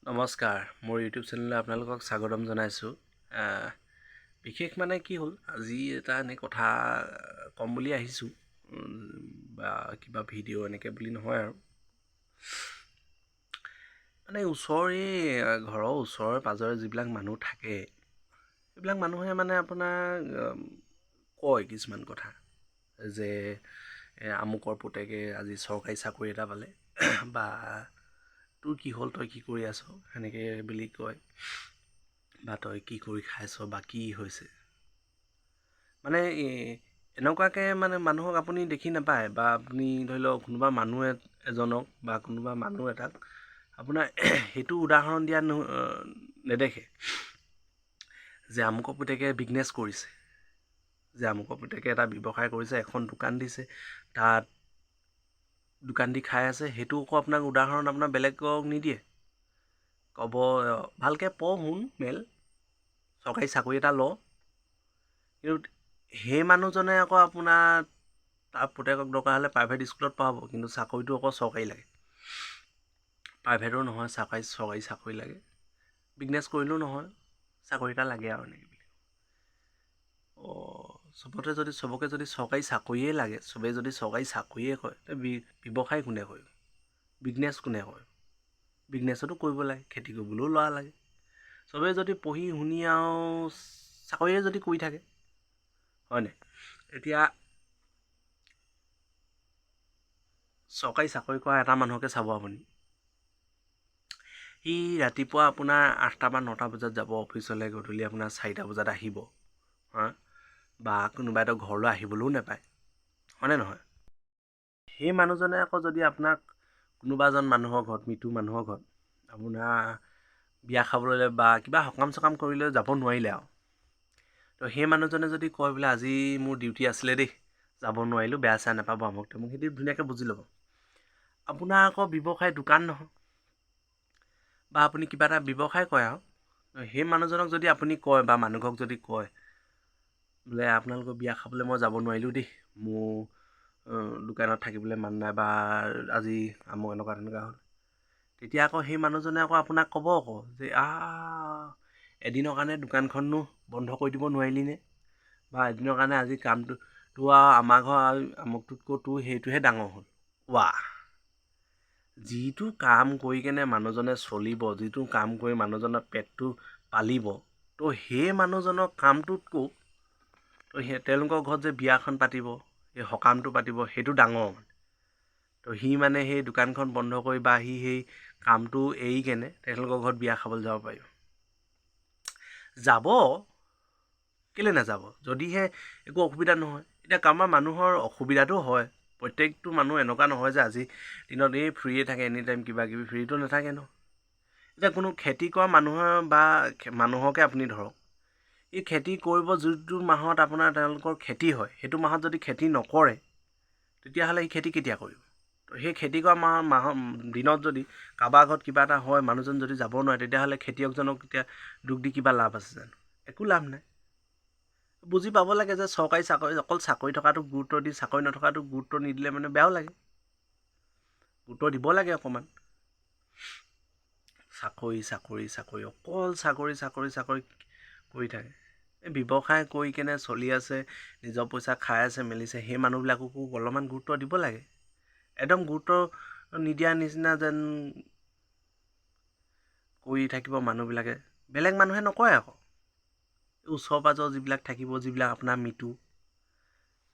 নমস্কাৰ, মোৰ ইউটিউব চেনেললৈ আপোনালোকক স্বাগতম জনাইছোঁ। বিশেষ মানে কি হ'ল, আজি এটা এনে কথা ক'ম বুলি আহিছোঁ, বা কিবা ভিডিঅ' এনেকৈ বুলি নহয় আৰু। মানে ঘৰৰ ওচৰে পাজৰে যিবিলাক মানুহ থাকে, সেইবিলাক মানুহে মানে আপোনাৰ কয় কিছুমান কথা যে আমুকৰ পুতেকে আজি চৰকাৰী চাকৰি এটা পালে, বা তোৰ কি হ'ল, তই কি কৰি আছ, সেনেকৈ বুলি কয়, বা তই কি কৰি খাইছ, বা কি হৈছে। মানে এনেকুৱাকৈ মানে মানুহক আপুনি দেখি নাপায়, বা আপুনি ধৰি লওক কোনোবা মানুহ এজনক বা কোনোবা মানুহ এটাক আপোনাৰ সেইটো উদাহৰণ দিয়া নেদেখে যে আমুকৰ পুতেকে বিজনেছ কৰিছে, যে আমুকৰ পুতেকে এটা ব্যৱসায় কৰিছে, এখন দোকান দিছে, তাত দোকান দি খাই আছে। সেইটো আকৌ আপোনাক উদাহৰণ আপোনাৰ বেলেগক নিদিয়ে, ক'ব ভালকৈ পঢ় শুন মেল, চৰকাৰী চাকৰি এটা ল। কিন্তু সেই মানুহজনে আকৌ আপোনাৰ তাৰ পুতেকক দৰকাৰ হ'লে প্ৰাইভেট স্কুলত পঢ়াব, কিন্তু চাকৰিটো আকৌ চৰকাৰী লাগে। প্ৰাইভেটো নহয়, চৰকাৰী চাকৰি লাগে। বিজনেছ কৰিলেও নহয়, চাকৰি এটা লাগে আৰু এনেকৈ বুলি। চবকে যদি চৰকাৰী চাকৰিয়ে লাগে, চবেই যদি চৰকাৰী চাকৰিয়ে কয়, ব্যৱসায় কোনে কৰিব, বিজনেছ কোনে কৰে? বিজনেছতো কৰিব লাগে, খেতি কৰিবলৈও ল'ৰা লাগে। চবেই যদি পঢ়ি শুনি আৰু চাকৰিয়ে যদি কৰি থাকে, হয়নে? এতিয়া চৰকাৰী চাকৰি কৰা এটা মানুহকে চাব আপুনি। সি ৰাতিপুৱা আপোনাৰ 8টা বা 9টা বজাত যাব অফিচলৈ, গধূলি আপোনাৰ 4টা বজাত আহিব, বা কোনোবা এটা ঘৰলৈ আহিবলৈও নাপায়, হয়নে নহয়? সেই মানুহজনে আকৌ যদি আপোনাক কোনোবা এজন মানুহৰ ঘৰত, মৃত্যু মানুহৰ ঘৰত আপোনাৰ বিয়া খাবলৈ বা কিবা সকাম চকাম কৰিলে যাব নোৱাৰিলে আৰু, তো সেই মানুহজনে যদি কয় বোলে আজি মোৰ ডিউটি আছিলে দেই, যাব নোৱাৰিলোঁ, বেয়া চেয়া নাপাব, আমুক তামুক, সেইটো ধুনীয়াকৈ বুজি ল'ব। আপোনাৰ আকৌ ব্যৱসায় দোকান নহয়, বা আপুনি কিবা এটা ব্যৱসায় কৰে আৰু, সেই মানুহজনক যদি আপুনি কয় বা মানুহক যদি কয় বোলে আপোনালোকৰ বিয়া খাবলৈ মই যাব নোৱাৰিলোঁ দেই, মোৰ দোকানত থাকিবলৈ মন নাই, বা আজি আমুক এনেকুৱা তেনেকুৱা হ'ল, তেতিয়া আকৌ সেই মানুহজনে আকৌ আপোনাক ক'ব আকৌ যে এদিনৰ কাৰণে দোকানখনো বন্ধ কৰি দিব নোৱাৰিলি নে, বা এদিনৰ কাৰণে আজি কামটো তোৰ আৰু আমাৰ ঘৰ আমুকটোতকৈ তোৰ সেইটোহে ডাঙৰ হ'ল। যিটো কাম কৰি কেনে মানুহজনে চলিব, যিটো কাম কৰি মানুহজনৰ পেটটো পালিব, তো সেই মানুহজনৰ কামটোতকৈ তো তেওঁলোকৰ ঘৰত যে বিয়াখন পাতিব, সেই সকামটো পাতিব, সেইটো ডাঙৰ। তো সি মানে সেই দোকানখন বন্ধ কৰি বা সি সেই কামটো এৰি কেনে তেওঁলোকৰ ঘৰত বিয়া খাবলৈ যাব পাৰিব। যাব, কেলৈ নাযাব, যদিহে একো অসুবিধা নহয়। এতিয়া কাৰোবাৰ মানুহৰ অসুবিধাটো হয়, প্ৰত্যেকটো মানুহ এনেকুৱা নহয় যে আজি দিনত ফ্ৰীয়ে থাকে, এনি টাইম কিবা কিবি, ফ্ৰীটো নাথাকে ন। এতিয়া কোনো খেতি কৰা মানুহৰ বা মানুহকে আপুনি ধৰক, এই খেতি কৰিব যিটো মাহত আপোনাৰ তেওঁলোকৰ খেতি হয়, সেইটো মাহত যদি খেতি নকৰে, তেতিয়াহ'লে এই খেতি কেতিয়া কৰিব? তো সেই খেতি কৰা মাহৰ দিনত যদি কাৰোবাৰ ঘৰত কিবা এটা হয়, মানুহজন যদি যাব নোৱাৰে, তেতিয়াহ'লে খেতিয়কজনক এতিয়া দুখ দি কিবা লাভ আছে জানো? একো লাভ নাই। বুজি পাব লাগে যে চৰকাৰী চাকৰি, অকল চাকৰি থকাটোক গুৰুত্ব দি চাকৰি নথকাটোক গুৰুত্ব নিদিলে মানে বেয়াও লাগে, গুৰুত্ব দিব লাগে অকণমান। চাকৰি অকল চাকৰি কৰি থাকে। এই ব্যৱসায় কৰি কেনে চলি আছে, নিজৰ পইচা খাই আছে মেলিছে, সেই মানুহবিলাককো অলপমান গুৰুত্ব দিব লাগে। একদম গুৰুত্ব নিদিয়া নিচিনা যেন কৰি থাকিব মানুহবিলাকে, বেলেগ মানুহে নকয় আকৌ। ওচৰ পাজৰ যিবিলাক থাকিব, যিবিলাক আপোনাৰ মৃত্যু,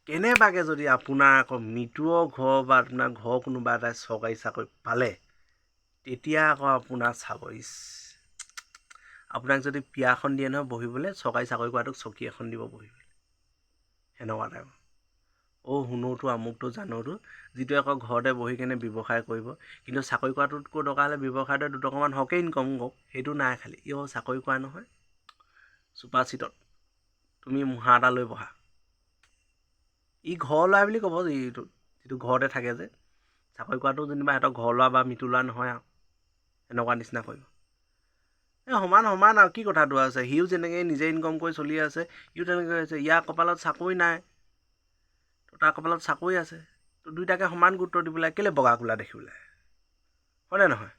কেনেবাকৈ যদি আপোনাৰ আকৌ মৃত্যুৰ ঘৰ বা আপোনাৰ ঘৰৰ কোনোবা এটাই চৰকাৰী চাকৰি পালে, তেতিয়া আকৌ আপোনাৰ আপোনাক যদি পিয়াখন দিয়ে নহয় বহিবলৈ, চৰকাৰী চাকৰি কৰাটোক চকী এখন দিব বহিবলৈ, সেনেকুৱা টাইপৰ। শুনোতো আমুকটো জানোতো, যিটো আকৌ ঘৰতে বহি কেনে ব্যৱসায় কৰিব, কিন্তু চাকৰি কৰাটোতকৈ দৰকাৰ হ'লে ব্যৱসায়তে দুটকামান সৰহকৈ ইনকম কৰক, সেইটো নাই খালি। চাকৰি কৰা নহয়, চুপাৰ ছিটত তুমি মুঢ়া এটা লৈ বহা, ঘৰ ল'ৰা বুলি ক'ব, যিটো ঘৰতে থাকে যে। চাকৰি কৰাটো যেনিবা সিহঁতৰ ঘৰ ল'ৰা বা মৃত্যু ল'ৰা নহয় আৰু, এনেকুৱা নিচিনা কৰিব। সমান আৰু কি কথাটো আছে, সিও যেনেকৈ নিজে ইনকম কৰি চলি আছে, সিও তেনেকৈ আছে। ইয়াৰ কপালত চাকৰি নাই, তাৰ কপালত চাকৰি আছে, তো দুইটাকে সমান গুৰুত্ব দিব লাগে। কেলৈ বগা কোলা দেখিবলৈ, হয়নে নহয়?